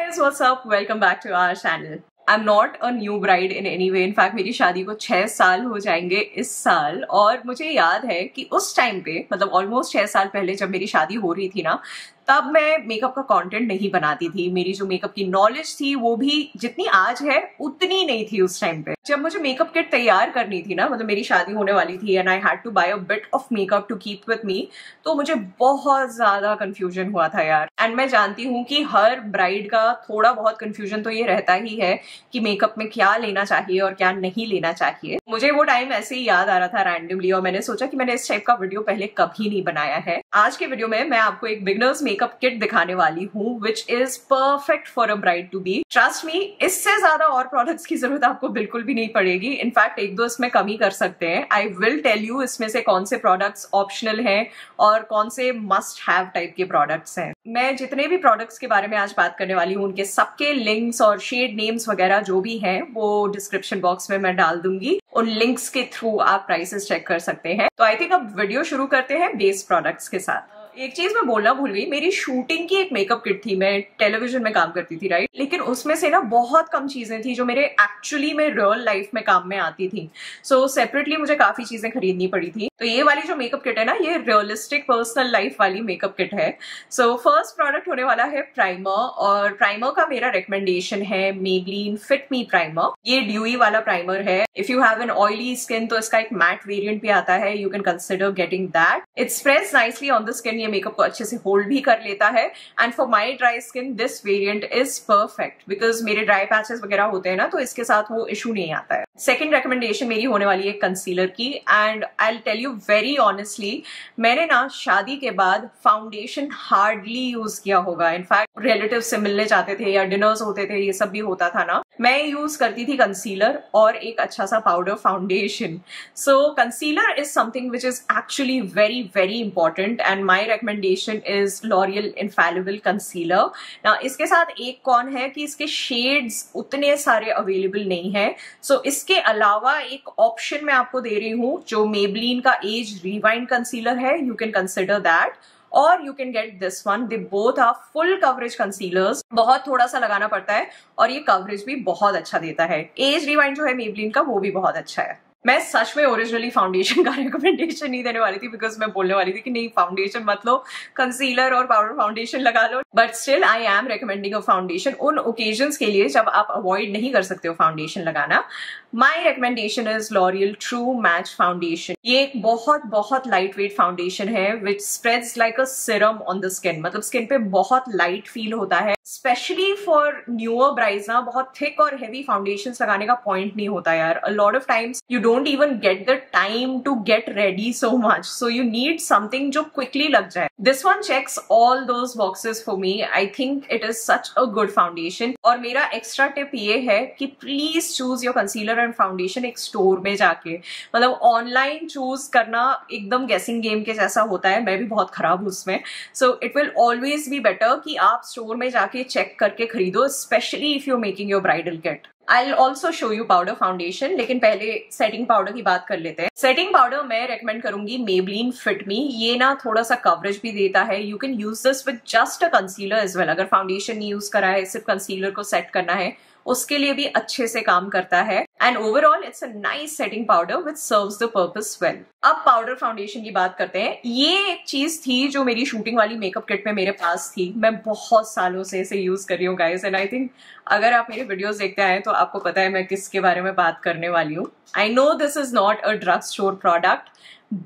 guys, what's up? Welcome back to our channel. I'm not a new bride in any way. In fact, मेरी शादी को 6 साल हो जाएंगे इस साल और मुझे याद है कि उस टाइम पे मतलब ऑलमोस्ट 6 साल पहले जब मेरी शादी हो रही थी ना, तब मैं मेकअप का कंटेंट नहीं बनाती थी। मेरी जो मेकअप की नॉलेज थी वो भी जितनी आज है उतनी नहीं थी उस टाइम पे। जब मुझे मेकअप किट तैयार करनी थी ना, मतलब मेरी शादी होने वाली थी and I had to buy a bit of makeup to keep with me, तो मुझे बहुत ज्यादा कंफ्यूजन हुआ था यार। एंड मैं जानती हूँ कि हर ब्राइड का थोड़ा बहुत कंफ्यूजन तो ये रहता ही है कि मेकअप में क्या लेना चाहिए और क्या नहीं लेना चाहिए। मुझे वो टाइम ऐसे ही याद आ रहा था रैंडमली और मैंने सोचा कि मैंने इस टाइप का वीडियो पहले कभी नहीं बनाया है। आज के वीडियो में मैं आपको एक बिगिनर्स मेकअप किट दिखाने वाली हूँ which is perfect for a bride to be. Trust me, इससे ज्यादा और प्रोडक्ट्स की जरूरत आपको बिल्कुल भी नहीं पड़ेगी। इनफैक्ट एक दो इसमें कमी कर सकते हैं। आई विल टेल यू इसमें से कौन से प्रोडक्ट्स ऑप्शनल हैं और कौन से मस्ट हैव टाइप के प्रोडक्ट्स हैं। मैं जितने भी प्रोडक्ट्स के बारे में आज बात करने वाली हूँ उनके सबके लिंक्स और शेड नेम्स वगैरह जो भी हैं वो डिस्क्रिप्शन बॉक्स में मैं डाल दूंगी। उन लिंक्स के थ्रू आप प्राइसेस चेक कर सकते हैं। तो आई थिंक अब वीडियो शुरू करते हैं बेस प्रोडक्ट्स के साथ। एक चीज मैं बोलना भूल गई, मेरी शूटिंग की एक मेकअप किट थी। मैं टेलीविजन में काम करती थी राइट, लेकिन उसमें से ना बहुत कम चीजें थी जो मेरे एक्चुअली में रियल लाइफ में काम में आती थी। सो सेपरेटली मुझे काफी चीजें खरीदनी पड़ी थी। तो ये वाली जो मेकअप किट है ना, ये रियलिस्टिक पर्सनल लाइफ वाली मेकअप किट है। सो फर्स्ट प्रोडक्ट होने वाला है प्राइमर, और प्राइमर का मेरा रिकमेंडेशन है मेबलिन फिट मी प्राइमर। ये ड्यूई वाला प्राइमर है। If you have an oily skin तो इसका एक मैट वेरिएंट भी आता है, you can consider getting that. It spreads nicely on the skin, makeup को अच्छे से होल्ड भी कर लेता है। And for my dry skin this variant is perfect because मेरे ड्राई पैचेस वगैरह होते हैं ना, तो इसके साथ वो इशू नहीं आता है। सेकंड रिकमेंडेशन मेरी होने वाली है कंसीलर की। And I will tell you very honestly, मैंने ना शादी के बाद फाउंडेशन हार्डली यूज किया होगा। इनफैक्ट रिलेटिव से मिलने जाते थे या डिनर्स होते थे, ये सब भी होता था ना, मैं यूज करती थी कंसीलर और एक अच्छा सा powder foundation. So concealer is something which is actually very very important and my recommendation is L'Oreal infallible concealer. ना इसके साथ एक कौन है कि इसके शेड्स उतने सारे अवेलेबल नहीं है। सो इसके अलावा एक ऑप्शन मैं आपको दे रही हूँ जो मेबलिन का एज रिवाइंड कंसीलर है, यू कैन कंसिडर दैट। और you can get this one, they both are full coverage concealers. बहुत थोड़ा सा लगाना पड़ता है और ये कवरेज भी बहुत अच्छा देता है। एज रिवाइंड जो है मेबलिन का वो भी बहुत अच्छा है। मैं सच में ओरिजिनली फाउंडेशन का रिकमेंडेशन नहीं देने वाली थी बिकॉज मैं बोलने वाली थी कि नहीं फाउंडेशन मत लो, कंसीलर और पाउडर फाउंडेशन लगा लो। But still I am recommending a foundation उन ओकेजन्स के लिए जब आप अवॉइड नहीं कर सकते हो फाउंडेशन लगाना। My recommendation is L'Oreal true match foundation. ये एक बहुत बहुत लाइट वेट फाउंडेशन है which spreads like a serum on the skin. मतलब स्किन पे बहुत लाइट फील होता है, स्पेशली फॉर न्यूअर ब्राइड्स ना। बहुत थिक और हेवी फाउंडेशन लगाने का पॉइंट नहीं होता यार। अ lot of times you don't even get the time to get ready so much, so you need something जो quickly लग जाए। This one checks all those boxes for me. I think it is such a good foundation। और मेरा extra tip ये है कि please choose your concealer and foundation एक store में जाके। मतलब online choose करना एकदम guessing game के जैसा होता है, मैं भी बहुत खराब हूँ उसमें। So it will always be better कि आप store में जाके check करके खरीदो, especially if you're making your bridal kit। I'll also show you powder foundation, लेकिन पहले सेटिंग पाउडर की बात कर लेते हैं। सेटिंग पाउडर मैं रेकमेंड करूंगी मेबलिन फिट मी। ये ना थोड़ा सा कवरेज भी देता है। You can use this with just a concealer as well. अगर फाउंडेशन नहीं यूज करा है, सिर्फ कंसीलर को सेट करना है, उसके लिए भी अच्छे से काम करता है। And overall it's a nice setting powder which serves the purpose well. अब पाउडर फाउंडेशन की बात करते हैं। ये एक चीज थी जो मेरी शूटिंग वाली मेकअप किट में मेरे पास थी। मैं बहुत सालों से इसे यूज कर रही हूँ गाइस, एंड आई थिंक अगर आप मेरे वीडियोस देखते आए तो आपको पता है मैं किसके बारे में बात करने वाली हूँ। I know this is not a drug store product,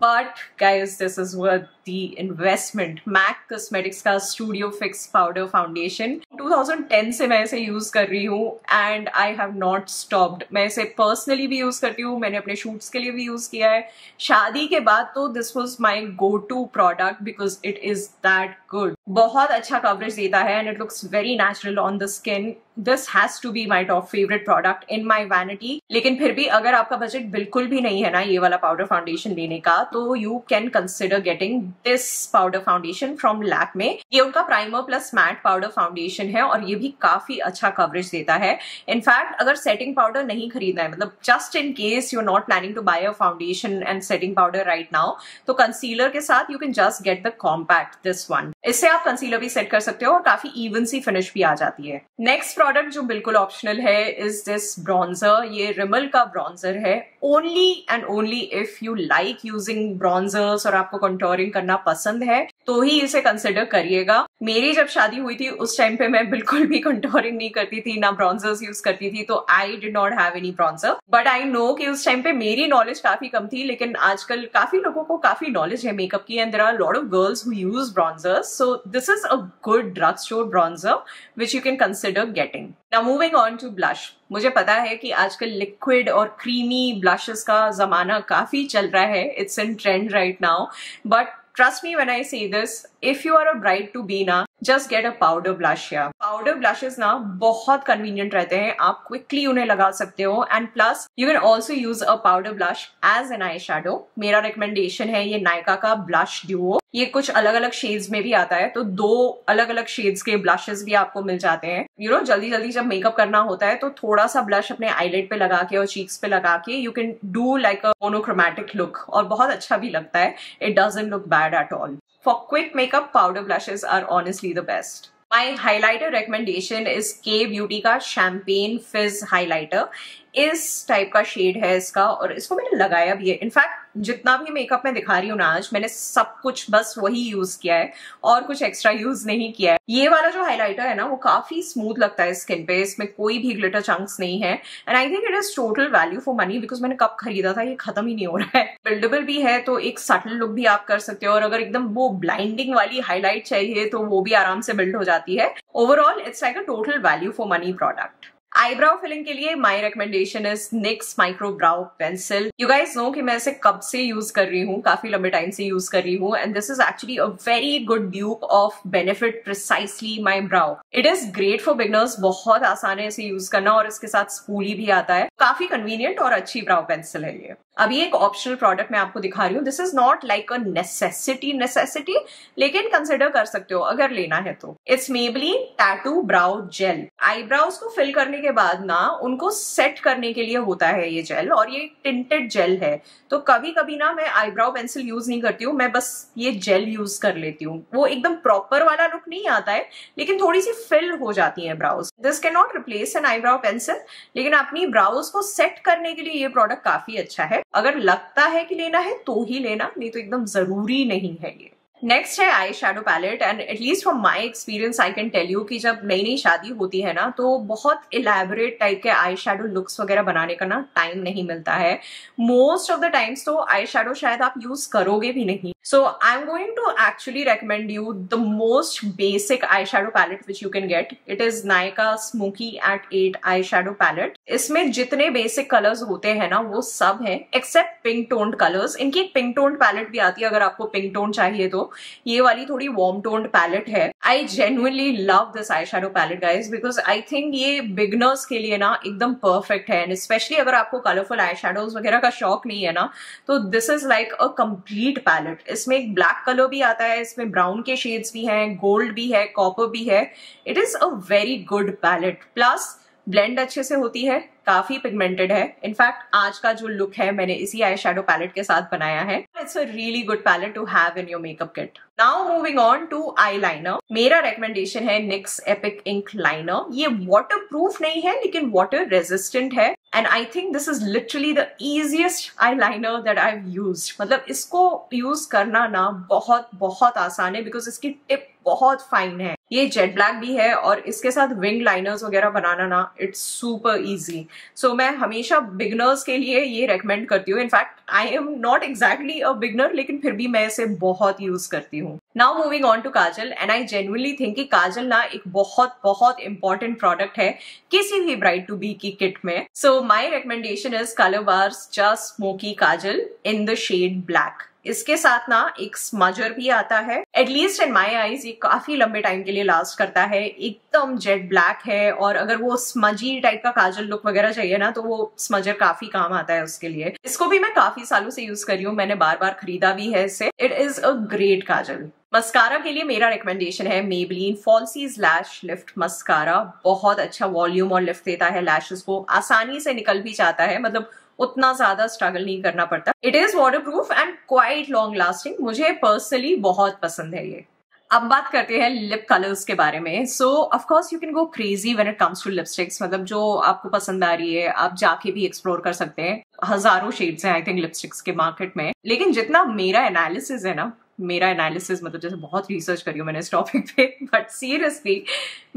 but guys this is worth the investment। MAC Cosmetics का Studio Fix Powder Foundation 2010 से मैं इसे यूज कर रही हूँ and I have not stopped. मैं इसे पर्सनली भी यूज करती हूँ, मैंने अपने शूट्स के लिए भी यूज किया है। शादी के बाद तो this was my go to product because it is that good. बहुत अच्छा कवरेज देता है and it looks very natural on the skin. This has to be my top favourite product in my vanity. लेकिन फिर भी अगर आपका budget बिल्कुल भी नहीं है ना ये वाला पाउडर फाउंडेशन लेने का, तो you can consider getting this powder foundation from Lakme. ये उनका primer plus mat powder foundation है और ये भी काफी अच्छा कवरेज देता है। इनफैक्ट अगर सेटिंग पाउडर नहीं खरीदना है, मतलब just in case you are not planning to buy a foundation and setting powder right now, तो कंसीलर के साथ you can just get the compact this one. इससे आप कंसीलर भी सेट कर सकते हो और काफी इवन सी फिनिश भी आ जाती है। नेक्स्ट प्रोडक्ट जो बिल्कुल ऑप्शनल है इज दिस ब्रॉन्जर। ये रिमल का ब्रॉन्जर है। Only and only if you like using bronzers और आपको कंटूरिंग करना पसंद है तो ही इसे कंसिडर करिएगा। मेरी जब शादी हुई थी उस टाइम पे मैं बिल्कुल भी कंटूरिंग नहीं करती थी, ना ब्रॉन्जर्स यूज करती थी, तो I did not have any bronzer. But I know कि उस टाइम पे मेरी नॉलेज काफी कम थी, लेकिन आजकल काफी लोगों को काफी नॉलेज है मेकअप की and there are lot of girls who use bronzers, so this is a good drug store bronzer which you can consider getting. Now moving on to blush. मुझे पता है कि आजकल लिक्विड और क्रीमी ब्लशेस का जमाना काफी चल रहा है, it's in trend right now, but trust me when I say this, if you are a bride to be ना, just get a powder blush here. Powder blushes ना बहुत convenient रहते हैं, आप quickly उन्हें लगा सकते हो and plus you can also use a powder blush as an eyeshadow. मेरा recommendation है ये Nykaa का blush duo. ये कुछ अलग अलग शेड्स में भी आता है, तो 2 अलग अलग शेड्स के ब्लशेस भी आपको मिल जाते हैं। यू नो जल्दी जल्दी जब मेकअप करना होता है तो थोड़ा सा ब्लश अपने आईलाइट पे लगा के और चीक्स पे लगा के you can do like a monochromatic look और बहुत अच्छा भी लगता है। It doesn't look bad at all. For quick makeup powder blushes are honestly the best. My highlighter recommendation is K beauty का शैम्पेन फिज हाईलाइटर। इस type का shade है इसका और इसको मैंने लगाया भी है। इनफैक्ट जितना भी मेकअप मैं दिखा रही हूँ ना आज, मैंने सब कुछ बस वही यूज किया है और कुछ एक्स्ट्रा यूज नहीं किया है। ये वाला जो हाइलाइटर है ना वो काफी स्मूथ लगता है स्किन पे, इसमें कोई भी ग्लिटर चंक्स नहीं है and I think it is total value for money because मैंने कब खरीदा था, ये खत्म ही नहीं हो रहा है। बिल्डेबल भी है तो एक सटल लुक भी आप कर सकते हो और अगर एकदम वो ब्लाइंडिंग वाली हाईलाइट चाहिए तो वो भी आराम से बिल्ड हो जाती है। Overall it's like a total value for money product. Eyebrow filling के लिए my recommendation is NYX micro brow pencil. You guys know कि मैं इसे कब से यूज कर रही हूँ, काफी लंबे टाइम से यूज कर रही हूँ and this is actually a very good dupe of benefit precisely my brow. It is great for beginners, बहुत आसान है इसे यूज करना और इसके साथ स्पूली भी आता है। काफी कन्वीनियंट और अच्छी ब्राउ पेंसिल है ये। अभी एक ऑप्शनल प्रोडक्ट मैं आपको दिखा रही हूँ। This is not like a necessity लेकिन कंसिडर कर सकते हो अगर लेना है तो। It's Maybelline tattoo brow gel. Eyebrows को फिल करने के बाद ना उनको सेट करने के लिए होता है ये जेल और ये टिंटेड जेल है, तो कभी कभी ना मैं आईब्राउ पेंसिल यूज नहीं करती हूँ, मैं बस ये जेल यूज कर लेती हूँ। वो एकदम प्रॉपर वाला लुक नहीं आता है लेकिन थोड़ी सी फिल हो जाती है brows. This can not replace an eyebrow pencil लेकिन अपनी ब्राउज को सेट करने के लिए ये प्रोडक्ट काफी अच्छा है। अगर लगता है कि लेना है तो ही लेना, नहीं तो एकदम जरूरी नहीं है ये। नेक्स्ट है eye shadow palette and at least from my experience I can tell you कि जब नई नई शादी होती है ना तो बहुत इलेबोरेट टाइप के आई शेडो लुक्स वगैरह बनाने का ना टाइम नहीं मिलता है। मोस्ट ऑफ द टाइम्स तो आई शेडो शायद आप यूज करोगे भी नहीं। So I am going to actually recommend you the most basic eye shadow palette which you can get. It is Nykaa smoky at 8 eye shadow palette. इसमें जितने basic colours होते हैं ना वो सब है एक्सेप्ट पिंक टोन्ड कलर्स। इनकी एक पिंक टोन्ड पैलेट भी आती है अगर आपको पिंक टोन चाहिए तो। ये वाली थोड़ी वार्म टोन्ड पैलेट है। I genuinely love this eye shadow palette guys because I think ये बिगनर्स के लिए ना एकदम परफेक्ट है एंड स्पेशली अगर आपको कलरफुल आई शेडोज वगैरह का शौक नहीं है ना तो this is like a complete palette. इसमें एक ब्लैक कलर भी आता है, इसमें ब्राउन के शेड्स भी हैं, गोल्ड भी है, कॉपर भी है। It is a very good palette. Plus blend अच्छे से होती है, काफी पिगमेंटेड है। इनफैक्ट आज का जो लुक है मैंने इसी आई शेडो पैलेट के साथ बनाया है। It's a really good palette to have in your makeup kit. Now moving on to eye liner. मेरा रेकमेंडेशन है NYX एपिक इंक लाइनर। ये वाटर प्रूफ नहीं है लेकिन वाटर रेजिस्टेंट है and I think this is literally the easiest eye liner that I have used. मतलब इसको use करना ना बहुत बहुत आसान है बिकॉज इसकी टिप बहुत फाइन है। ये जेट ब्लैक भी है और इसके साथ विंग लाइनर्स वगैरह बनाना ना इट्स सुपर इजी। सो मैं हमेशा बिगनर्स के लिए ये रेकमेंड करती हूँ। In fact I am not exactly a beginner लेकिन फिर भी मैं इसे बहुत यूज करती हूँ। Now moving on to kajal and I genuinely think कि काजल ना एक बहुत बहुत इंपॉर्टेंट प्रोडक्ट है किसी भी ब्राइड टू बी की किट में। So my recommendation is colour bars just smoky kajal in the shade black. इसके साथ ना एक स्मजर भी आता है। एटलीस्ट इन माई आईज ये काफी लंबे टाइम के लिए लास्ट करता है। एकदम जेट ब्लैक है और अगर वो स्मजी टाइप का काजल लुक वगैरह चाहिए ना तो वो स्मजर काफी काम आता है उसके लिए। इसको भी मैं काफी सालों से यूज कर रही हूँ, मैंने बार बार खरीदा भी है इसे। It is a great Kajal. Mascara के लिए मेरा रिकमेंडेशन है मेबेलिन फॉल्सीज लैश लिफ्ट मस्कारा। बहुत अच्छा वॉल्यूम और लिफ्ट देता है, लैशेस को आसानी से निकल भी जाता है, मतलब उतना ज्यादा स्ट्रगल नहीं करना पड़ता। It is water proof and quite long lasting. मुझे पर्सनली बहुत पसंद है ये। अब बात करते हैं लिप कलर्स के बारे में। So of course you can go crazy when it comes to lipsticks. मतलब जो आपको पसंद आ रही है आप जाके भी एक्सप्लोर कर सकते हैं। हजारों शेड्स हैं आई थिंक लिपस्टिक्स के मार्केट में, लेकिन जितना मेरा एनालिसिस है ना, मेरा एनालिसिस मतलब जैसे बहुत रिसर्च करी हूँ मैंने इस टॉपिक पे, बट सीरियसली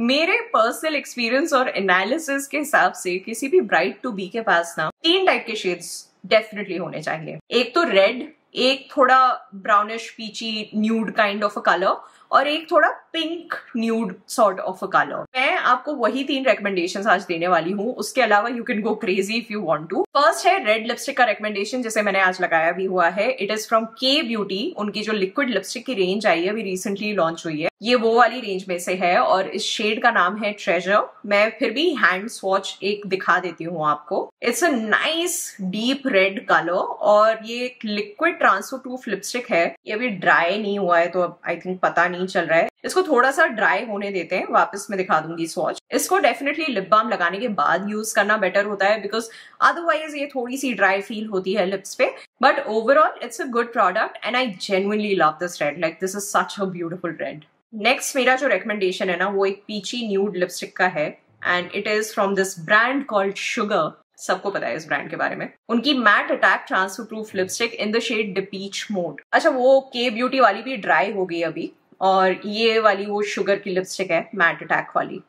मेरे पर्सनल एक्सपीरियंस और एनालिसिस के हिसाब से किसी भी ब्राइड टू बी के पास ना 3 टाइप के शेड्स डेफिनेटली होने चाहिए। एक तो रेड, एक थोड़ा brownish peachy nude kind of a colour, और एक थोड़ा pink nude sort of a colour. मैं आपको वही 3 रिकमेंडेशंस आज देने वाली हूँ। उसके अलावा you can go crazy if you want to. First है रेड लिपस्टिक का रिकमेंडेशन, जिसे मैंने आज लगाया भी हुआ है। It is from K beauty. उनकी जो लिक्विड लिपस्टिक की रेंज आई है अभी रिसेंटली लॉन्च हुई है, ये वो वाली रेंज में से है और इस शेड का नाम है ट्रेजर। मैं फिर भी हैंड स्वॉच एक दिखा देती हूँ आपको। It's a nice deep red colour और ये एक लिक्विड ट्रांसफर प्रूफ लिपस्टिक है। ये अभी ड्राई नहीं हुआ है तो अब आई थिंक पता नहीं चल रहा है। इसको थोड़ा सा ड्राई होने देते हैं, वापस मैं दिखा दूंगी स्वॉच। इसको डेफिनेटली लिप बाम लगाने के बाद यूज करना बेटर होता है, बिकॉज अदरवाइज ये थोड़ी सी ड्राई फील होती है लिप्स पे। But overall it's a good product and I genuinely love this red. Like this is such a beautiful red. Next मेरा जो रिकमेंडेशन है ना, वो एक पीची न्यूड लिपस्टिक का है and it is from this brand called Sugar. सबको पता है इस ब्रांड के बारे में। उनकी matte attack transfer proof lipstick in the shade Depeche Mode. अच्छा, वो के ब्यूटी वाली भी ड्राई हो गई अभी, और ये वाली वो शुगर की लिपस्टिक है मैट अटैक वाली।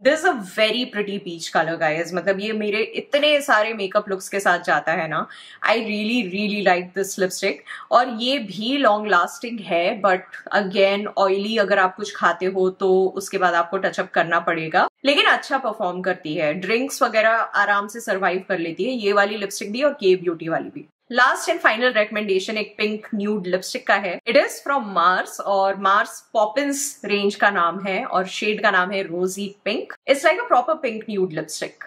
This is a very pretty peach colour guys. मतलब ये मेरे इतने सारे मेकअप लुक्स के साथ जाता है ना। I really really like this lipstick. और ये भी लॉन्ग लास्टिंग है, बट अगेन ऑयली अगर आप कुछ खाते हो तो उसके बाद आपको टचअप करना पड़ेगा, लेकिन अच्छा परफॉर्म करती है। ड्रिंक्स वगैरह आराम से सर्वाइव कर लेती है ये वाली लिपस्टिक भी और के ब्यूटी वाली भी। लास्ट एंड फाइनल रिकमेंडेशन एक पिंक न्यूड लिपस्टिक का है। इट इज फ्रॉम मार्स और मार्स पॉपिंस रेंज का नाम है और शेड का नाम है रोजी pink. It's like a proper pink nude lipstick.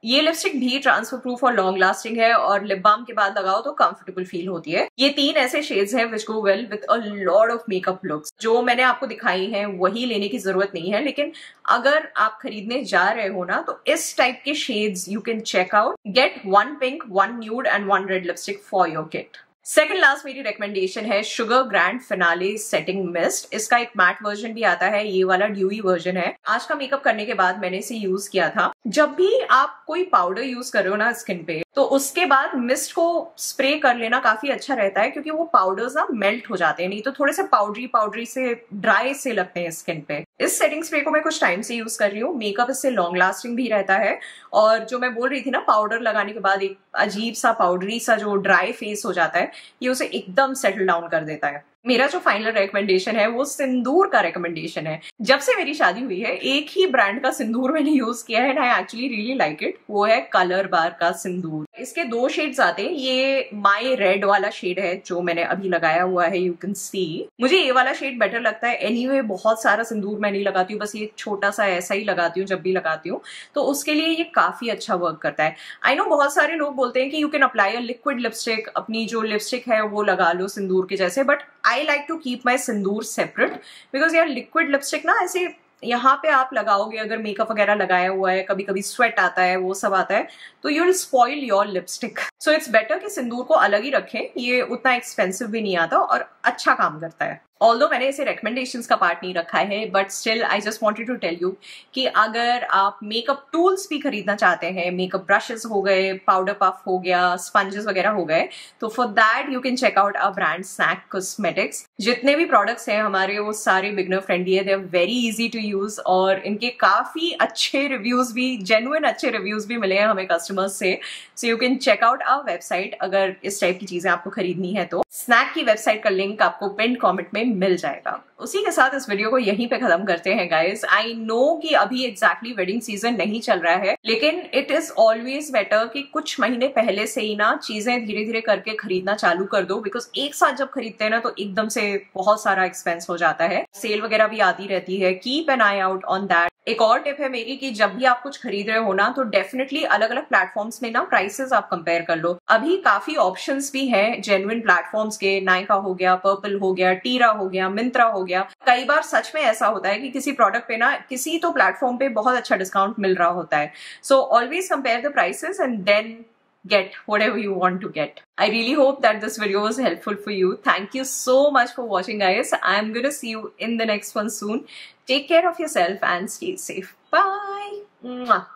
ये लिपस्टिक भी ट्रांसफर प्रूफ और लॉन्ग लास्टिंग है और लिप बाम के बाद लगाओ तो कंफर्टेबल फील होती है। ये 3 ऐसे शेड्स हैं which go well with a lot of makeup looks. जो मैंने आपको दिखाई हैं वही लेने की जरूरत नहीं है, लेकिन अगर आप खरीदने जा रहे हो ना तो इस टाइप के shades you can check out. Get 1 pink, 1 nude and 1 red lipstick for your kit. Second last मेरी रिकमेंडेशन है Sugar grand finale setting mist. इसका एक मैट वर्जन भी आता है, ये वाला ड्यूई वर्जन है। आज का मेकअप करने के बाद मैंने इसे यूज किया था। जब भी आप कोई पाउडर यूज कर रहे हो ना स्किन पे, तो उसके बाद मिस्ट को स्प्रे कर लेना काफी अच्छा रहता है, क्योंकि वो पाउडर्स ना मेल्ट हो जाते हैं, नहीं तो थोड़े से पाउडरी से ड्राई से लगते हैं स्किन पे। इस सेटिंग स्प्रे को मैं कुछ टाइम से यूज कर रही हूँ। मेकअप इससे लॉन्ग लास्टिंग भी रहता है और जो मैं बोल रही थी ना, पाउडर लगाने के बाद एक अजीब सा पाउडरी सा जो ड्राई फेस हो जाता है, ये उसे एकदम सेटल डाउन कर देता है। मेरा जो फाइनल रिकमेंडेशन है वो सिंदूर का रिकमेंडेशन है। जब से मेरी शादी हुई है एक ही ब्रांड का सिंदूर मैंने यूज किया है and I actually really like it. वो है कलर बार का सिंदूर। इसके 2 शेड्स आते हैं। ये माई रेड वाला शेड है जो मैंने अभी लगाया हुआ है, यू कैन सी। मुझे ये वाला शेड बेटर लगता है। एनीवे बहुत सारा सिंदूर मैं नहीं लगाती हूँ, बस ये छोटा सा ऐसा ही लगाती हूँ जब भी लगाती हूँ, तो उसके लिए ये काफी अच्छा वर्क करता है। आई नो बहुत सारे लोग बोलते हैं कि you can apply a liquid lipstick, अपनी जो लिपस्टिक है वो लगा लो सिंदूर के जैसे, but I like to keep my sindoor separate, because यार लिक्विड लिपस्टिक ना ऐसे यहाँ पे आप लगाओगे, अगर मेकअप वगैरह लगाया हुआ है, कभी कभी स्वेट आता है, वो सब आता है, तो you will spoil your lipstick. So it's better कि सिंदूर को अलग ही रखें। ये उतना एक्सपेंसिव भी नहीं आता और अच्छा काम करता है। ऑल्दो मैंने इसे रिकमेंडेशंस का पार्ट नहीं रखा है, but still I just wanted to tell you कि अगर आप मेकअप टूल्स भी खरीदना चाहते हैं, मेकअप ब्रशेस हो गए, पाउडर पफ हो गया, स्पंजेस वगैरह हो गए, तो for that you can check out our brand snack cosmetics. जितने भी प्रोडक्ट्स हैं हमारे वो सारे बिगनर फ्रेंडली है, they are very easy to use और इनके काफी अच्छे रिव्यूज भी, जेन्युइन अच्छे रिव्यूज भी मिले हैं हमें कस्टमर्स से। So you can check out our website अगर इस टाइप की चीजें आपको खरीदनी है तो। स्नैक की वेबसाइट का लिंक आपको पिन कमेंट में मिल जाएगा। उसी के साथ इस वीडियो को यहीं पे खत्म करते हैं गाइस। आई नो कि अभी एग्जैक्टली वेडिंग सीजन नहीं चल रहा है, लेकिन इट इज ऑलवेज बेटर कि कुछ महीने पहले से ही ना चीजें धीरे धीरे करके खरीदना चालू कर दो, बिकॉज एक साथ जब खरीदते हैं ना तो एकदम से बहुत सारा एक्सपेंस हो जाता है। सेल वगैरह भी आती रहती है, keep an I out on that. एक और टिप है मेरी कि जब भी आप कुछ खरीद रहे हो ना तो डेफिनेटली अलग अलग प्लेटफॉर्म्स में ना प्राइसेस आप कंपेयर कर लो। अभी काफी ऑप्शंस भी हैं जेन्युइन प्लेटफॉर्म्स के। नायका हो गया, पर्पल हो गया, टीरा हो गया, मिंत्रा हो गया। कई बार सच में ऐसा होता है कि किसी प्रोडक्ट पे ना किसी तो प्लेटफॉर्म पे बहुत अच्छा डिस्काउंट मिल रहा होता है। So always compare the prices and then get whatever you want to get. I really hope that this video was helpful for you. Thank you so much for watching, guys. I'm gonna see you in the next one soon. Take care of yourself and stay safe. Bye. Mwah.